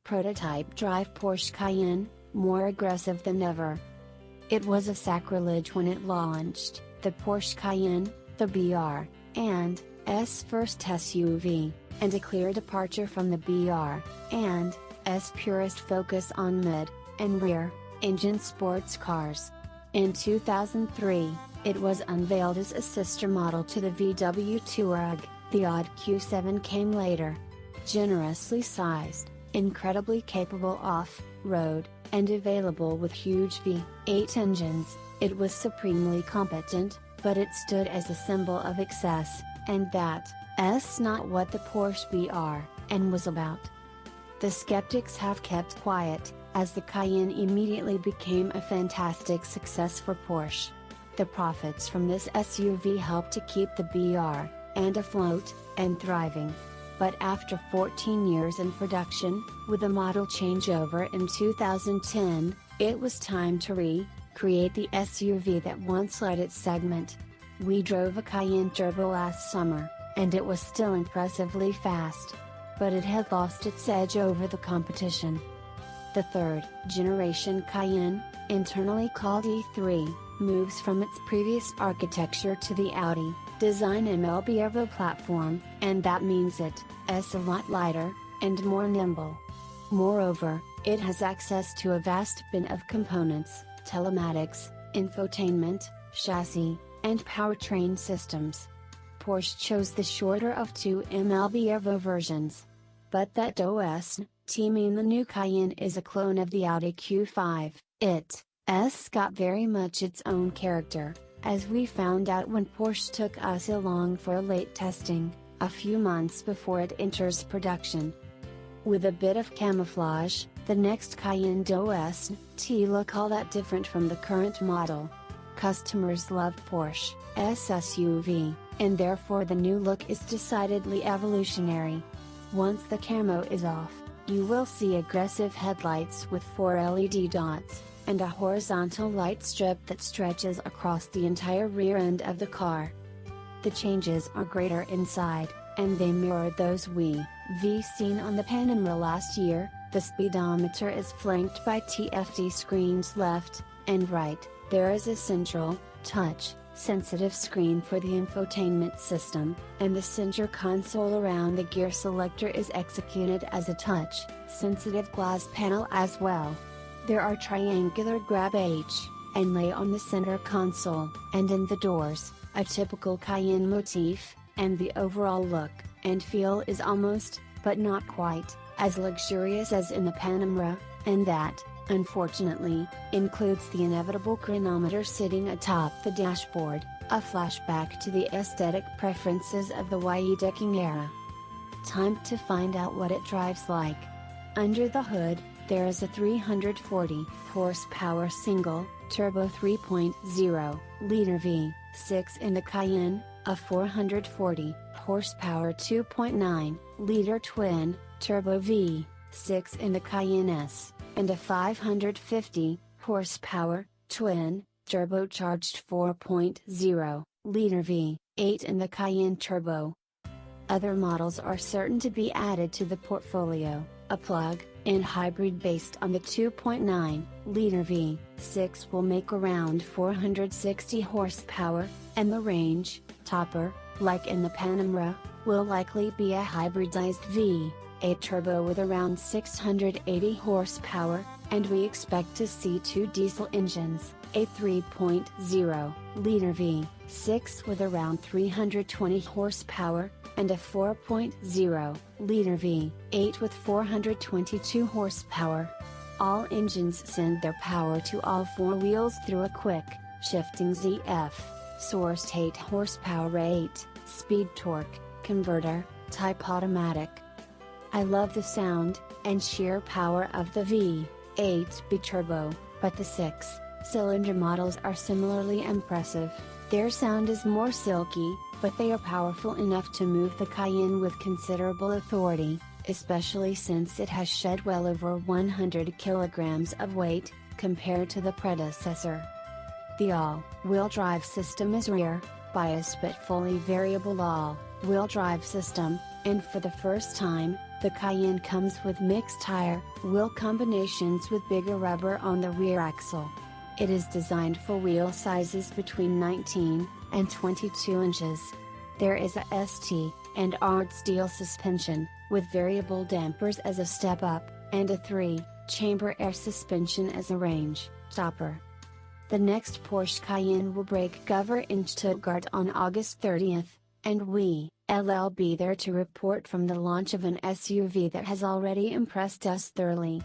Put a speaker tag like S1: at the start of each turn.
S1: prototype drive Porsche Cayenne, more aggressive than ever. It was a sacrilege when it launched, the Porsche Cayenne, the BR, and S first SUV, and a clear departure from the BR, and S purist focus on mid, and rear, engine sports cars. In 2003, it was unveiled as a sister model to the VW Touareg. The Aud Q7 came later. Generously sized, incredibly capable off-road, and available with huge V8 engines, it was supremely competent, but it stood as a symbol of excess, and that's not what the Porsche BR and was about. The skeptics have kept quiet, as the Cayenne immediately became a fantastic success for Porsche. The profits from this SUV helped to keep the BR and afloat and thriving. But after 14 years in production, with a model changeover in 2010, it was time to recreate the SUV that once led its segment. We drove a Cayenne Turbo last summer, and it was still impressively fast. But it had lost its edge over the competition. The third generation Cayenne, internally called E3, moves from its previous architecture to the Audi design MLB platform, and that means it's a lot lighter and more nimble. Moreover, it has access to a vast bin of components, telematics, infotainment, chassis, and powertrain systems. Porsche chose the shorter of two MLB versions. But that doesn't mean the new Cayenne is a clone of the Audi Q5, it's got very much its own character, as we found out when Porsche took us along for a late testing, a few months before it enters production. With a bit of camouflage, the next Cayenne doesn't look all that different from the current model. Customers love Porsche SUV, and therefore the new look is decidedly evolutionary. Once the camo is off, you will see aggressive headlights with 4 LED dots, and a horizontal light strip that stretches across the entire rear end of the car. The changes are greater inside, and they mirror those we've seen on the Panamera last year. The speedometer is flanked by TFT screens left and right. There is a central, touch-sensitive screen for the infotainment system, and the center console around the gear selector is executed as a touch-sensitive glass panel as well. There are triangular grab H and lay on the center console, and in the doors, a typical Cayenne motif, and the overall look and feel is almost, but not quite, as luxurious as in the Panamera, and that, unfortunately, includes the inevitable chronometer sitting atop the dashboard, a flashback to the aesthetic preferences of the YE decking era. Time to find out what it drives like. Under the hood, there is a 340 horsepower single, turbo 3.0-liter V6 in the Cayenne, a 440 horsepower 2.9-liter twin, turbo V6 in the Cayenne S, and a 550 horsepower, twin, turbocharged 4.0-liter V8 in the Cayenne Turbo. Other models are certain to be added to the portfolio, a plug-in hybrid based on the 2.9-liter V6 will make around 460 horsepower, and the range topper, like in the Panamera, will likely be a hybridized V8 turbo with around 680 horsepower, and we expect to see two diesel engines, a 3.0-liter V6 with around 320 horsepower, and a 4.0-liter V8 with 422 horsepower. All engines send their power to all four wheels through a quick, shifting ZF, sourced 8 horsepower 8-speed torque, converter, type automatic. I love the sound and sheer power of the V8 biturbo, but the 6-cylinder models are similarly impressive. Their sound is more silky, but they are powerful enough to move the Cayenne with considerable authority, especially since it has shed well over 100 kilograms of weight, compared to the predecessor. The all-wheel drive system is rear, bias but fully variable all-wheel drive system, and for the first time, the Cayenne comes with mixed tire wheel combinations with bigger rubber on the rear axle. It is designed for wheel sizes between 19 and 22 inches. There is a ST and Aud steel suspension, with variable dampers as a step up, and a 3-chamber air suspension as a range stopper. The next Porsche Cayenne will break cover in Stuttgart on August 30th, and we'll be there to report from the launch of an SUV that has already impressed us thoroughly.